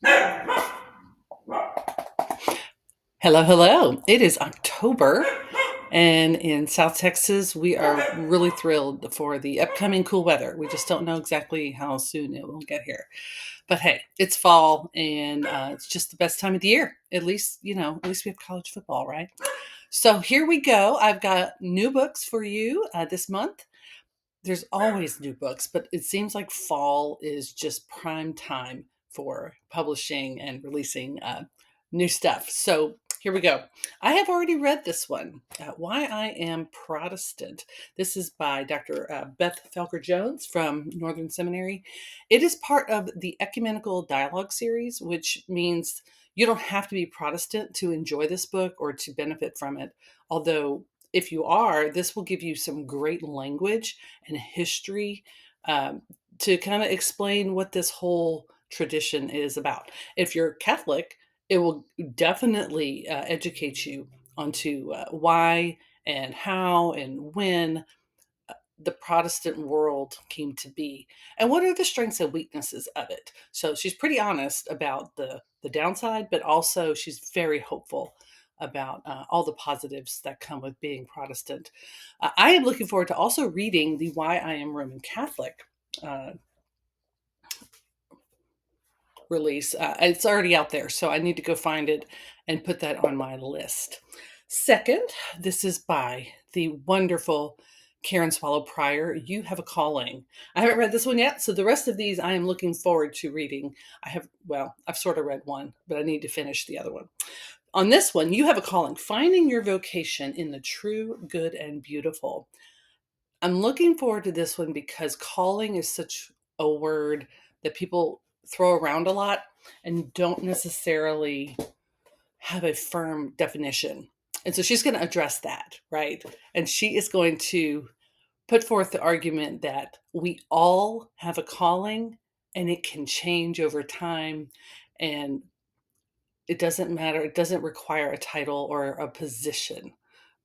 Hello, hello. It is October, and in South Texas, we are really thrilled for the upcoming cool weather. We just don't know exactly how soon it will get here. But hey, it's fall, and it's just the best time of the year. At least we have college football, right? So here we go. I've got new books for you this month. There's always new books, but it seems like fall is just prime time for publishing and releasing new stuff. So here we go. I have already read this one, Why I Am Protestant. This is by Dr. Beth Felker Jones from Northern Seminary. It is part of the Ecumenical Dialogue series, which means you don't have to be Protestant to enjoy this book or to benefit from it. Although, if you are, this will give you some great language and history um, to kind of explain what this whole tradition is about. If you're Catholic, it will definitely educate you onto why and how and when the Protestant world came to be, and what are the strengths and weaknesses of it. So she's pretty honest about the downside, but also she's very hopeful about all the positives that come with being Protestant. I am looking forward to also reading the Why I Am Roman Catholic uh, release. It's already out there, so I need to go find it and put that on my list. Second, this is by the wonderful Karen Swallow Prior. You Have a Calling. I haven't read this one yet, so the rest of these I am looking forward to reading. I've sort of read one, but I need to finish the other one. On this one, You Have a Calling, Finding Your Vocation in the True, Good, and Beautiful. I'm looking forward to this one because calling is such a word that people throw around a lot and don't necessarily have a firm definition. And so she's going to address that, right? And she is going to put forth the argument that we all have a calling and it can change over time. And it doesn't matter, it doesn't require a title or a position,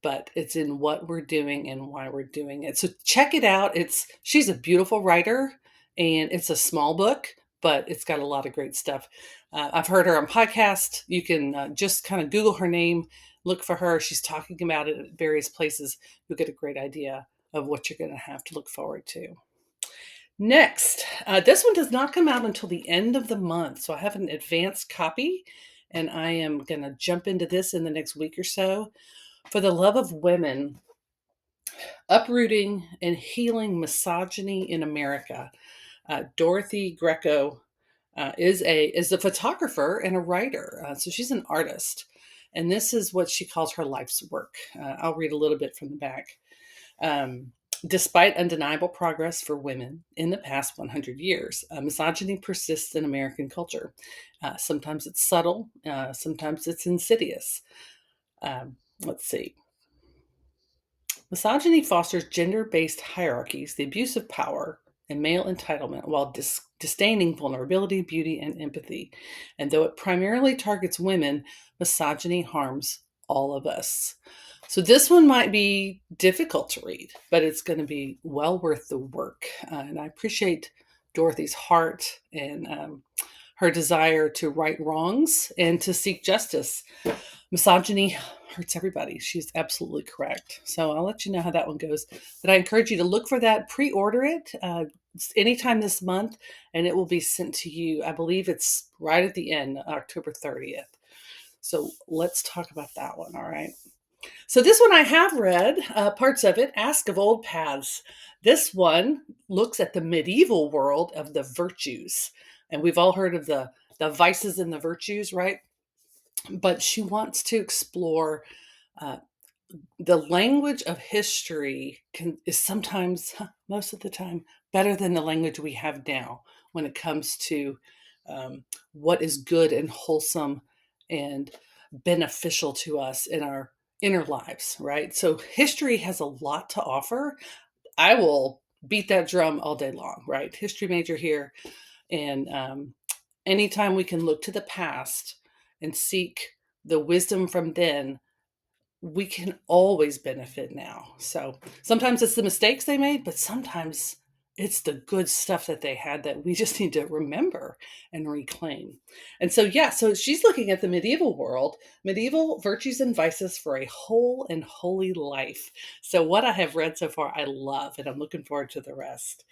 but it's in what we're doing and why we're doing it. So check it out. She's a beautiful writer, and it's a small book, but it's got a lot of great stuff. I've heard her on podcast. You can just kind of Google her name, look for her. She's talking about it at various places. You'll get a great idea of what you're going to have to look forward to. Next, this one does not come out until the end of the month, so I have an advanced copy, and I am going to jump into this in the next week or so. For the Love of Women, Uprooting and Healing Misogyny in America. Dorothy Greco is a photographer and a writer, so she's an artist, and this is what she calls her life's work. I'll read a little bit from the back. Um, Despite undeniable progress for women in the past 100 years, misogyny persists in American culture. Sometimes it's subtle, sometimes it's insidious. Let's see. Misogyny fosters gender based hierarchies, the abuse of power, and male entitlement while disdaining vulnerability, beauty, and empathy. And though it primarily targets women, misogyny harms all of us. So this one might be difficult to read, but it's going to be well worth the work. And I appreciate Dorothy's heart and her desire to right wrongs and to seek justice. Misogyny hurts everybody. She's absolutely correct. So I'll let you know how that one goes. But I encourage you to look for that, pre-order it anytime this month, and it will be sent to you. I believe it's right at the end, October 30th. So let's talk about that one. All right. So this one I have read parts of it. Ask of Old Paths. This one looks at the medieval world of the virtues, and we've all heard of the vices and the virtues, right? But she wants to explore uh, the language of history is sometimes, most of the time, better than the language we have now when it comes to what is good and wholesome and beneficial to us in our inner lives, right? So history has a lot to offer. I will beat that drum all day long, right? History major here. And anytime we can look to the past and seek the wisdom from then, we can always benefit now. So sometimes it's the mistakes they made, but sometimes It's the good stuff that they had that we just need to remember and reclaim. And so, yeah, so she's looking at the medieval world, medieval virtues and vices for a whole and holy life. So, what I have read so far, I love, and I'm looking forward to the rest.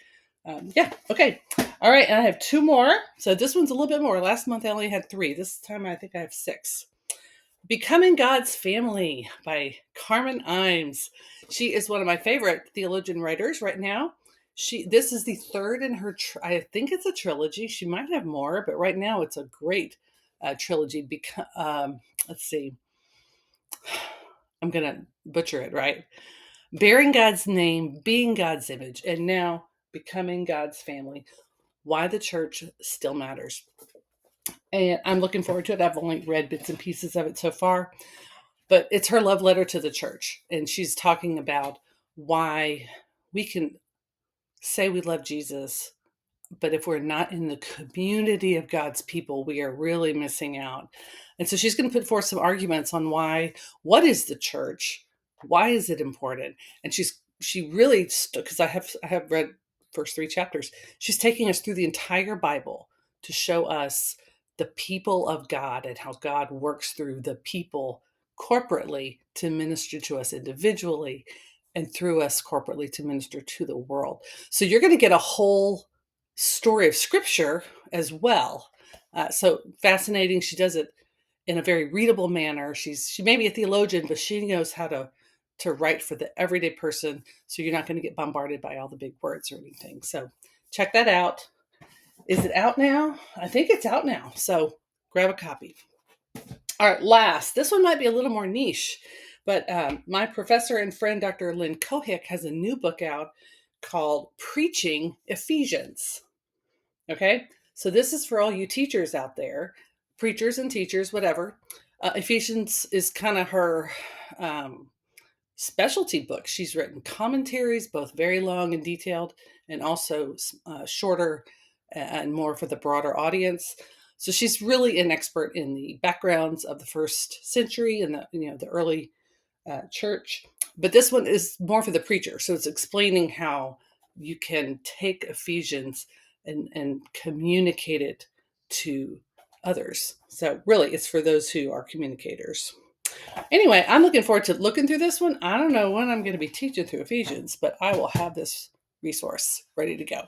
Yeah, okay. All right, and I have two more. So, this one's a little bit more. Last month, I only had three. This time, I think I have six. Becoming God's Family by Carmen Imes. She is one of my favorite theologian writers right now. This is the third in her I think it's a trilogy. She might have more, but right now it's a great trilogy. Let's see. I'm going to butcher it, right? Bearing God's name, being God's image, and now becoming God's family. Why the church still matters. And I'm looking forward to it. I've only read bits and pieces of it so far, but it's her love letter to the church. And she's talking about why we can say we love Jesus, but if we're not in the community of God's people, we are really missing out. And so she's going to put forth some arguments on what is the church? Why is it important? And she really, because I have read first three chapters. She's taking us through the entire Bible to show us the people of God and how God works through the people corporately to minister to us individually and through us corporately to minister to the world. So you're going to get a whole story of scripture as well. So fascinating. She does it in a very readable manner. She may be a theologian, but she knows how to write for the everyday person. So you're not going to get bombarded by all the big words or anything. So check that out. Is it out now? I think it's out now. So grab a copy. All right, last. This one might be a little more niche, but my professor and friend, Dr. Lynn Cohick, has a new book out called Preaching Ephesians. Okay, so this is for all you teachers out there, preachers and teachers, whatever. Ephesians is kind of her specialty book. She's written commentaries, both very long and detailed, and also shorter and more for the broader audience. So she's really an expert in the backgrounds of the first century and the early church. But this one is more for the preacher. So it's explaining how you can take Ephesians and communicate it to others. So really, it's for those who are communicators. Anyway, I'm looking forward to looking through this one. I don't know when I'm going to be teaching through Ephesians, but I will have this resource ready to go.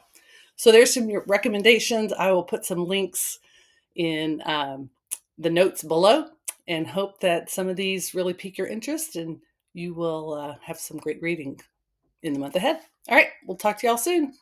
So there's some recommendations. I will put some links in the notes below and hope that some of these really pique your interest and you will have some great reading in the month ahead. All right, we'll talk to y'all soon.